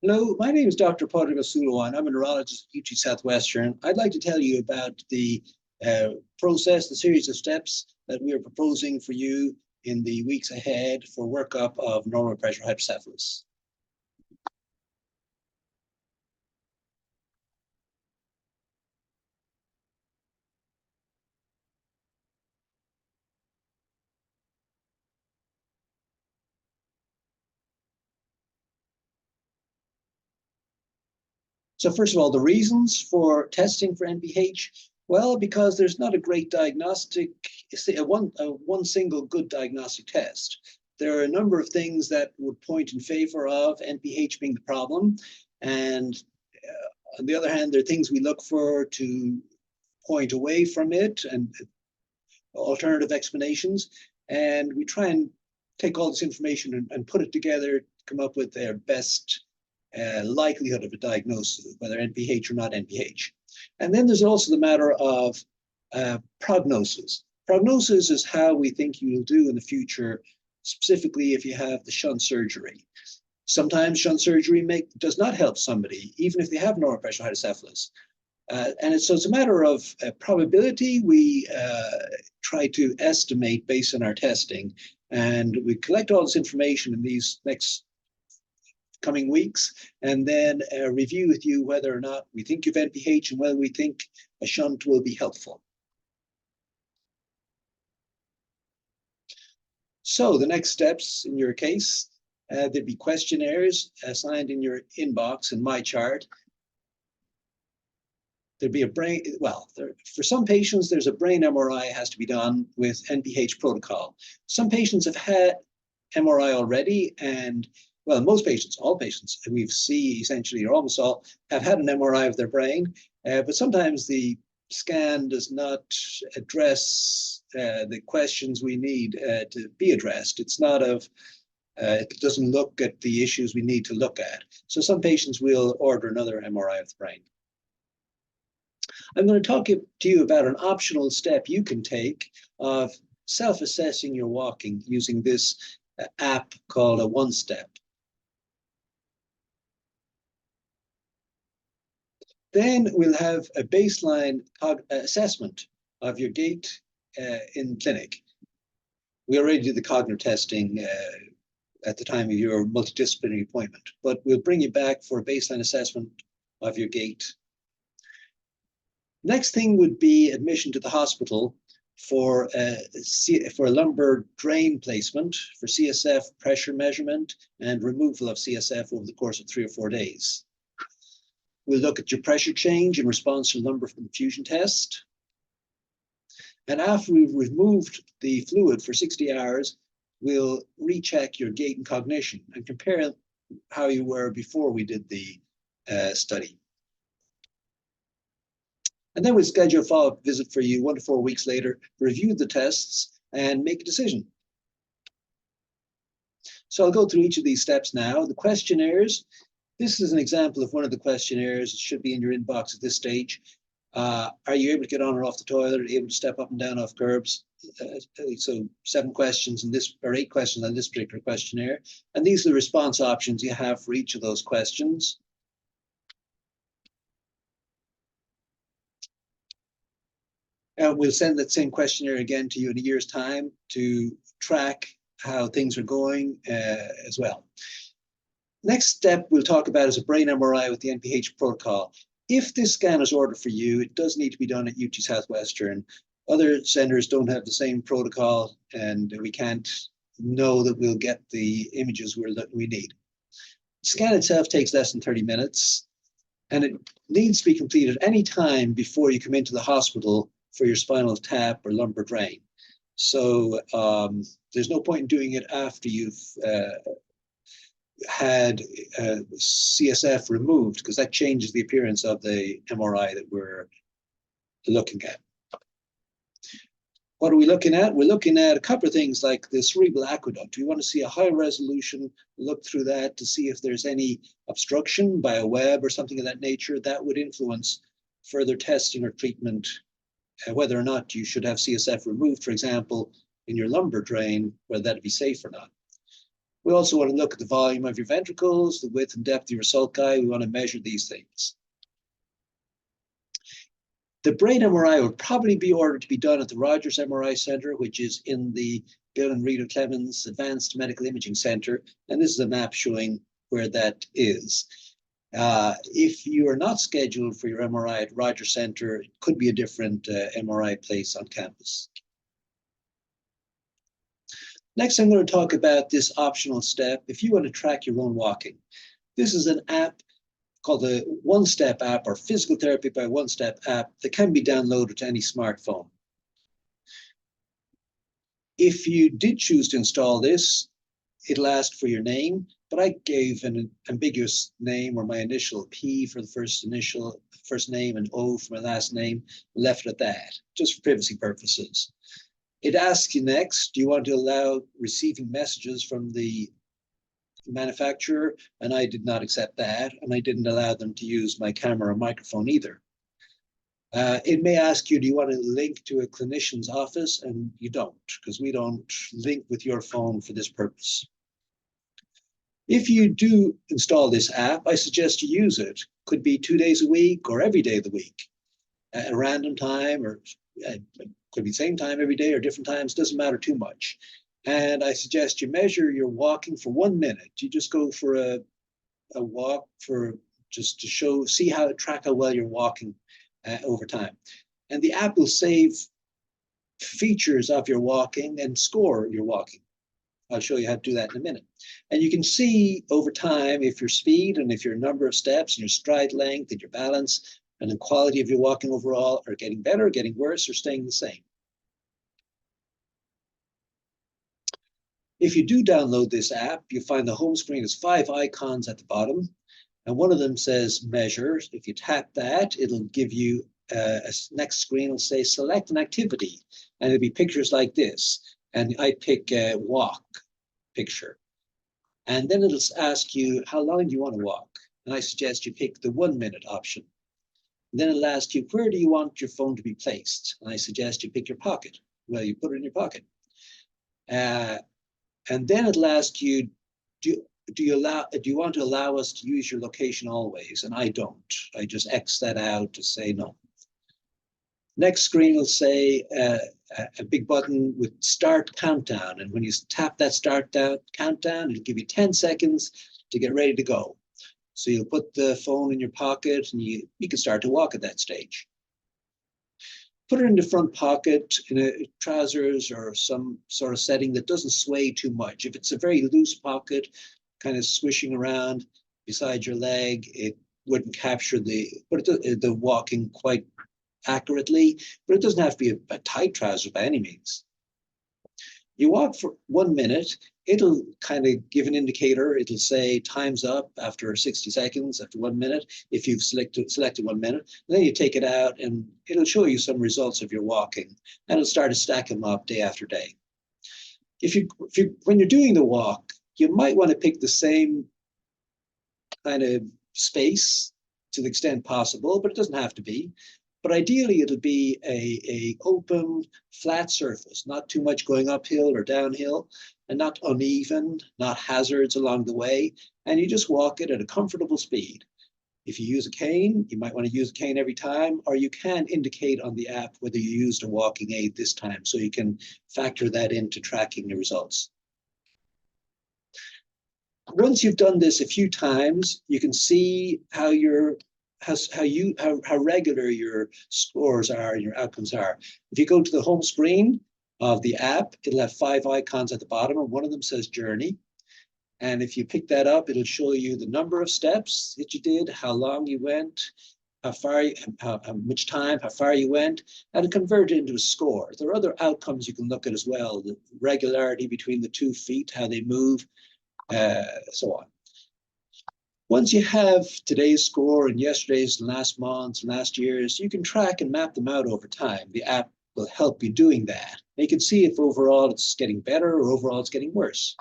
Hello, my name is Dr. Padraig O'Sullivan. I'm a neurologist at UT Southwestern. I'd like to tell you about the process, the series of steps that we are proposing for you in the weeks ahead for workup of normal pressure hydrocephalus. So first of all, the reasons for testing for NPH, well, because there's not a great diagnostic, one single good diagnostic test. There are a number of things that would point in favor of NPH being the problem. And on the other hand, there are things we look for to point away from it and alternative explanations. And we try and take all this information and put it together to come up with their best likelihood of a diagnosis, whether NPH or not NPH. And then there's also the matter of prognosis. Prognosis is how we think you will do in the future, specifically if you have the shunt surgery. Sometimes shunt surgery does not help somebody, even if they have normal pressure hydrocephalus. So it's a matter of probability. We try to estimate based on our testing, and we collect all this information in these next coming weeks, and then review with you whether or not we think you've NPH and whether we think a shunt will be helpful. So the next steps in your case, there'd be questionnaires assigned in your inbox in my chart. There'd be a brain, for some patients, there's a brain MRI has to be done with NPH protocol. Some patients have had MRI already, and well, most patients, all patients we see essentially, or almost all, have had an MRI of their brain, but sometimes the scan does not address the questions we need to be addressed. It's not of, it doesn't look at the issues we need to look at. So some patients will order another MRI of the brain. I'm going to talk to you about an optional step you can take of self-assessing your walking using this app called a One-Step. Then we'll have a baseline assessment of your gait in clinic. We already did the cognitive testing at the time of your multidisciplinary appointment, but we'll bring you back for a baseline assessment of your gait. Next thing would be admission to the hospital for a lumbar drain placement, for CSF pressure measurement and removal of CSF over the course of 3 or 4 days. We'll look at your pressure change in response to lumbar infusion test. And after we've removed the fluid for 60 hours, we'll recheck your gait and cognition and compare how you were before we did the study. And then we'll schedule a follow-up visit for you 1 to 4 weeks later, review the tests, and make a decision. So I'll go through each of these steps now. The questionnaires. This is an example of one of the questionnaires. It should be in your inbox at this stage. Are you able to get on or off the toilet? Are you able to step up and down off curbs? So 7 questions in this, or 8 questions on this particular questionnaire. And these are the response options you have for each of those questions. We'll send that same questionnaire again to you in a year's time to track how things are going as well. Next step we'll talk about is a brain MRI with the NPH protocol. If this scan is ordered for you, it does need to be done at UT Southwestern. Other centers don't have the same protocol, and we can't know that we'll get the images that we need. The scan itself takes less than 30 minutes, and it needs to be completed any time before you come into the hospital for your spinal tap or lumbar drain. So there's no point in doing it after you've had CSF removed, because that changes the appearance of the MRI that we're looking at. What are we looking at? We're looking at a couple of things like the cerebral aqueduct. We want to see a high resolution look through that to see if there's any obstruction by a web or something of that nature that would influence further testing or treatment, whether or not you should have CSF removed, for example, in your lumbar drain, whether that'd be safe or not. We also want to look at the volume of your ventricles, the width and depth of your sulci. We want to measure these things. The brain MRI would probably be ordered to be done at the Rogers MRI Center, which is in the Bill and Rita Clemens Advanced Medical Imaging Center. And this is a map showing where that is. If you are not scheduled for your MRI at Rogers Center, it could be a different MRI place on campus. Next, I'm going to talk about this optional step if you want to track your own walking. This is an app called the One Step app, or Physical Therapy by One Step app, that can be downloaded to any smartphone. If you did choose to install this, it'll ask for your name, but I gave an ambiguous name, or my initial P for the first name and O for my last name, left it at that, just for privacy purposes. It asks you next, do you want to allow receiving messages from the manufacturer? And I did not accept that, and I didn't allow them to use my camera or microphone either. It may ask you, do you want to link to a clinician's office? And you don't, because we don't link with your phone for this purpose. If you do install this app, I suggest you use it. Could be 2 days a week or every day of the week, at a random time, or could be the same time every day or different times, doesn't matter too much. And I suggest you measure your walking for 1 minute. You just go for a walk for just to see track how well you're walking over time. And the app will save features of your walking and score your walking. I'll show you how to do that in a minute. And you can see over time if your speed and if your number of steps and your stride length and your balance and the quality of your walking overall are getting better, getting worse, or staying the same. If you do download this app, you find the home screen has 5 icons at the bottom, and one of them says measure. If you tap that, it'll give you a next screen will say select an activity, and it'll be pictures like this. And I pick a walk picture. And then it'll ask you, how long do you want to walk? And I suggest you pick the 1 minute option. And then it'll ask you, where do you want your phone to be placed? And I suggest you pick your pocket. Well, you put it in your pocket. And then it'll ask you, do you want to allow us to use your location always? And I don't. I just X that out to say no. Next screen will say a big button with start countdown. And when you tap that start countdown, it'll give you 10 seconds to get ready to go. So you'll put the phone in your pocket and you can start to walk at that stage. Put it in the front pocket in a trousers or some sort of setting that doesn't sway too much. If it's a very loose pocket, kind of swishing around beside your leg, it wouldn't capture the walking quite accurately, but it doesn't have to be a tight trouser by any means. You walk for 1 minute, it'll kind of give an indicator. It'll say time's up after 60 seconds, after 1 minute, if you've selected 1 minute. And then you take it out and it'll show you some results of your walking, and it'll start to stack them up day after day. When you're doing the walk, you might want to pick the same kind of space to the extent possible, but it doesn't have to be. But ideally, it'll be a open, flat surface, not too much going uphill or downhill, and not uneven, not hazards along the way. And you just walk it at a comfortable speed. If you use a cane, you might want to use a cane every time, or you can indicate on the app whether you used a walking aid this time, so you can factor that into tracking your results. Once you've done this a few times, you can see how regular your scores are and your outcomes are. If you go to the home screen of the app, it'll have 5 icons at the bottom, and one of them says journey. And if you pick that up, it'll show you the number of steps that you did, how long you went, how much time, how far you went, and convert it into a score. There are other outcomes you can look at as well, the regularity between the 2 feet, how they move, so on. Once you have today's score and yesterday's and last month's and last year's, you can track and map them out over time. The app will help you doing that. You can see if overall it's getting better or overall it's getting worse.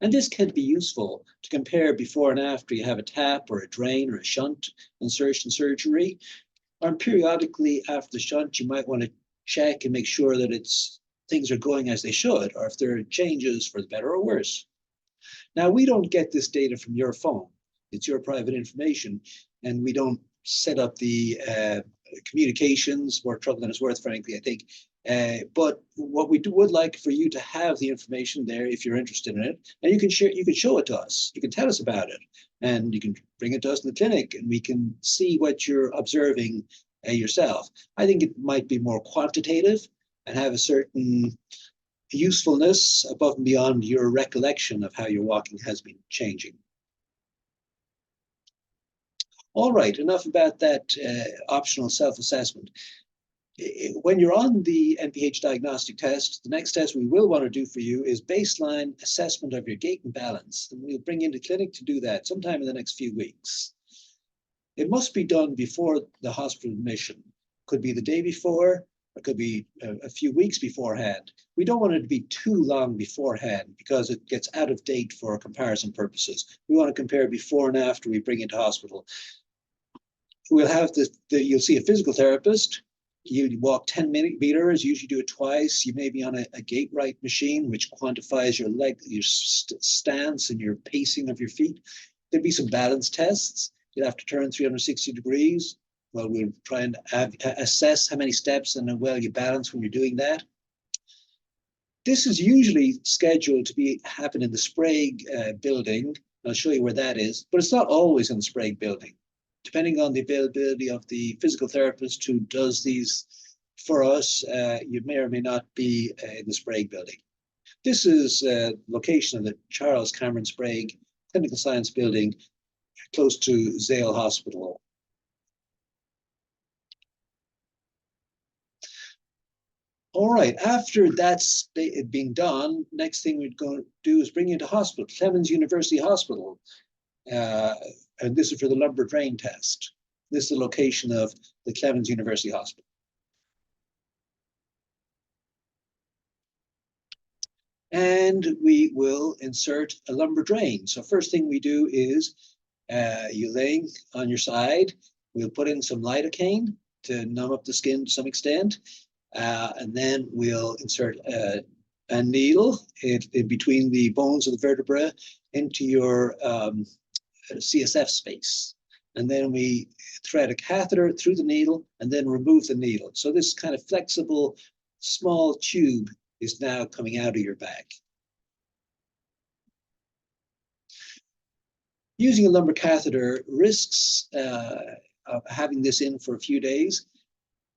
And this can be useful to compare before and after you have a tap or a drain or a shunt insertion surgery. Or periodically after the shunt, you might want to check and make sure that things are going as they should, or if there are changes for the better or worse. Now, we don't get this data from your phone. It's your private information, and we don't set up the communications, more trouble than it's worth, frankly, I think. But what we would like for you to have the information there if you're interested in it, and you can share, you can show it to us, you can tell us about it, and you can bring it to us in the clinic, and we can see what you're observing yourself. I think it might be more quantitative and have a certain usefulness above and beyond your recollection of how your walking has been changing. All right, enough about that optional self-assessment. When you're on the NPH diagnostic test, the next test we will want to do for you is baseline assessment of your gait and balance. And we'll bring you into clinic to do that sometime in the next few weeks. It must be done before the hospital admission. Could be the day before, it could be a few weeks beforehand. We don't want it to be too long beforehand because it gets out of date for comparison purposes. We want to compare before and after we bring it to hospital. We'll have you'll see a physical therapist. You walk 10 meters, usually do it twice. You may be on a gait right machine, which quantifies your leg, your stance and your pacing of your feet. There'll be some balance tests. You'll have to turn 360 degrees. Well, we'll try and assess how many steps and how well you balance when you're doing that. This is usually scheduled to happen in the Sprague building. I'll show you where that is, but it's not always in the Sprague building. Depending on the availability of the physical therapist who does these for us, you may or may not be in the Sprague building. This is a location of the Charles Cameron Sprague Clinical Science Building, close to Zale Hospital. All right, after that's being done, next thing we're going to do is bring you to hospital, Clemens University Hospital. And this is for the lumbar drain test. This is the location of the Clemens University Hospital. And we will insert a lumbar drain. So first thing we do is you're laying on your side. We'll put in some lidocaine to numb up the skin to some extent. And then we'll insert a needle in between the bones of the vertebra into your CSF space. And then we thread a catheter through the needle and then remove the needle. So this kind of flexible, small tube is now coming out of your back. Using a lumbar catheter risks of having this in for a few days.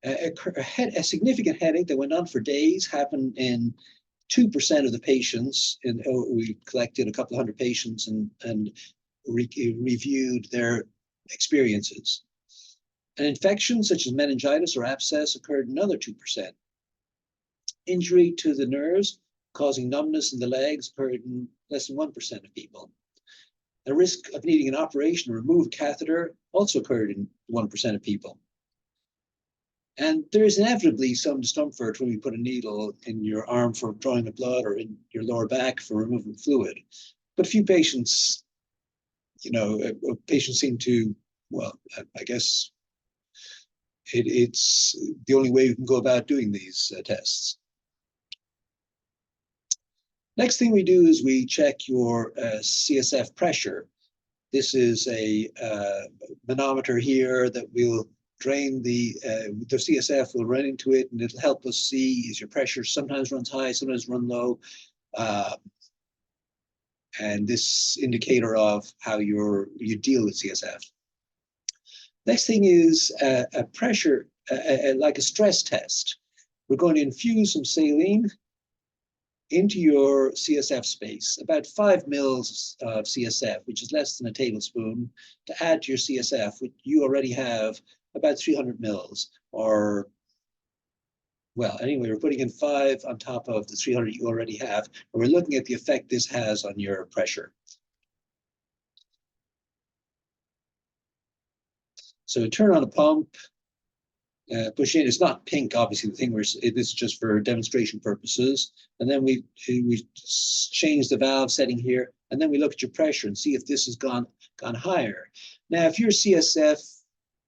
A significant headache that went on for days happened in 2% of the patients. And we collected a couple of hundred patients and reviewed their experiences. An infection such as meningitis or abscess occurred in another 2%. Injury to the nerves causing numbness in the legs occurred in less than 1% of people. The risk of needing an operation to remove a catheter also occurred in 1% of people. And there is inevitably some discomfort when we put a needle in your arm for drawing the blood or in your lower back for removing fluid. But few patients, patients seem to, well, I guess it's the only way we can go about doing these tests. Next thing we do is we check your CSF pressure. This is a manometer here that will drain the CSF will run into it, and it'll help us see is your pressure sometimes runs high, sometimes run low. And this indicator of how you deal with CSF. Next thing is a pressure, like a stress test. We're going to infuse some saline into your CSF space, about 5 mils of CSF, which is less than a tablespoon, to add to your CSF, which you already have about 300 mils, or, well, anyway, we're putting in 5 on top of the 300 you already have, and we're looking at the effect this has on your pressure. So turn on a pump, push in. It's not pink, obviously, the thing this is just for demonstration purposes. And then we change the valve setting here, and then we look at your pressure and see if this has gone higher. Now, if your CSF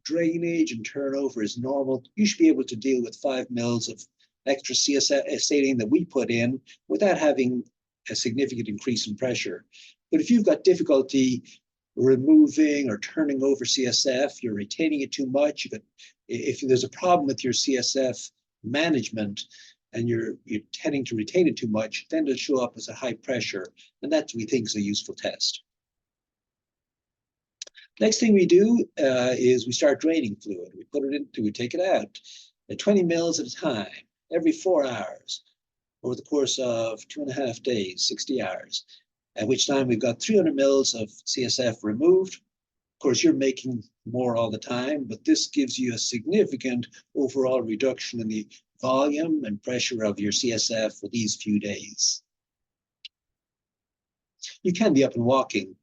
drainage and turnover is normal, you should be able to deal with 5 mils of extra CSF saline that we put in without having a significant increase in pressure. But if you've got difficulty removing or turning over CSF, you're retaining it too much, if there's a problem with your CSF management and you're tending to retain it too much, then it'll show up as a high pressure. And that we think is a useful test. Next thing we do is we start draining fluid. We take it out at 20 mils at a time, every 4 hours, over the course of 2.5 days, 60 hours, at which time we've got 300 mils of CSF removed. Of course, you're making more all the time, but this gives you a significant overall reduction in the volume and pressure of your CSF for these few days. You can be up and walking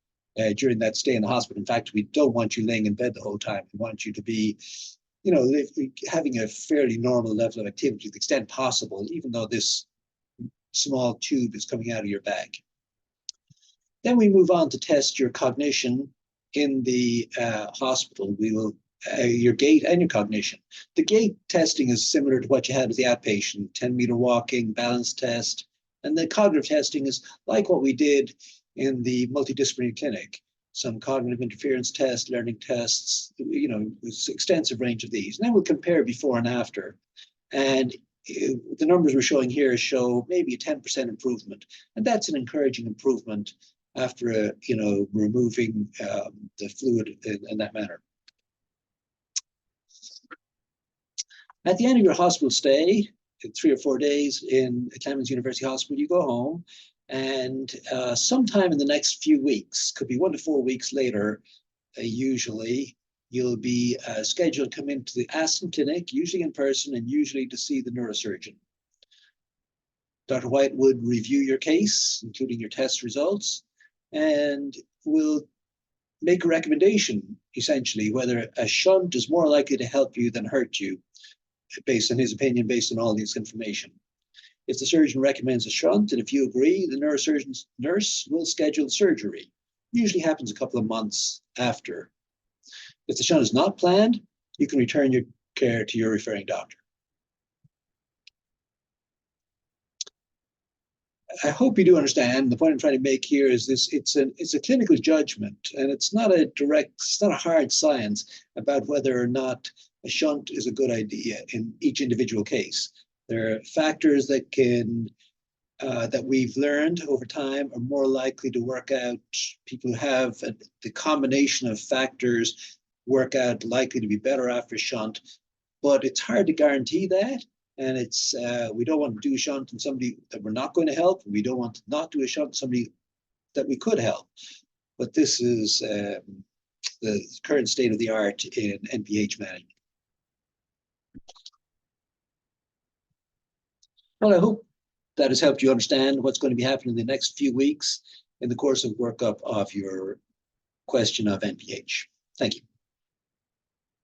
during that stay in the hospital. In fact, we don't want you laying in bed the whole time. We want you to be, having a fairly normal level of activity to the extent possible, even though this small tube is coming out of your bag. Then we move on to test your cognition in the hospital. We will your gait and your cognition. The gait testing is similar to what you had with the outpatient, 10-meter walking, balance test. And the cognitive testing is like what we did in the multidisciplinary clinic. Some cognitive interference tests, learning tests, with extensive range of these. And then we'll compare before and after. And the numbers we're showing here show maybe a 10% improvement. And that's an encouraging improvement after, removing the fluid in that manner. At the end of your hospital stay, 3 or 4 days in Clemens University Hospital, you go home, and sometime in the next few weeks, could be 1 to 4 weeks later, usually, you'll be scheduled to come into the Aston Clinic, usually in person and usually to see the neurosurgeon. Dr. White would review your case, including your test results, and will make a recommendation, essentially, whether a shunt is more likely to help you than hurt you, based on his opinion, based on all this information. If the surgeon recommends a shunt, and if you agree, the neurosurgeon's nurse will schedule surgery. Usually happens a couple of months after. If the shunt is not planned, you can return your care to your referring doctor. I hope you do understand. The point I'm trying to make here is this: it's a clinical judgment, and it's not a hard science about whether or not a shunt is a good idea in each individual case. There are factors that that we've learned over time are more likely to work out. People who have the combination of factors work out likely to be better after shunt, but it's hard to guarantee that. And it's we don't want to do a shunt in somebody that we're not going to help. We don't want to not do a shunt in somebody that we could help. But this is the current state of the art in NPH management. Well, I hope that has helped you understand what's going to be happening in the next few weeks in the course of workup of your question of NPH. Thank you.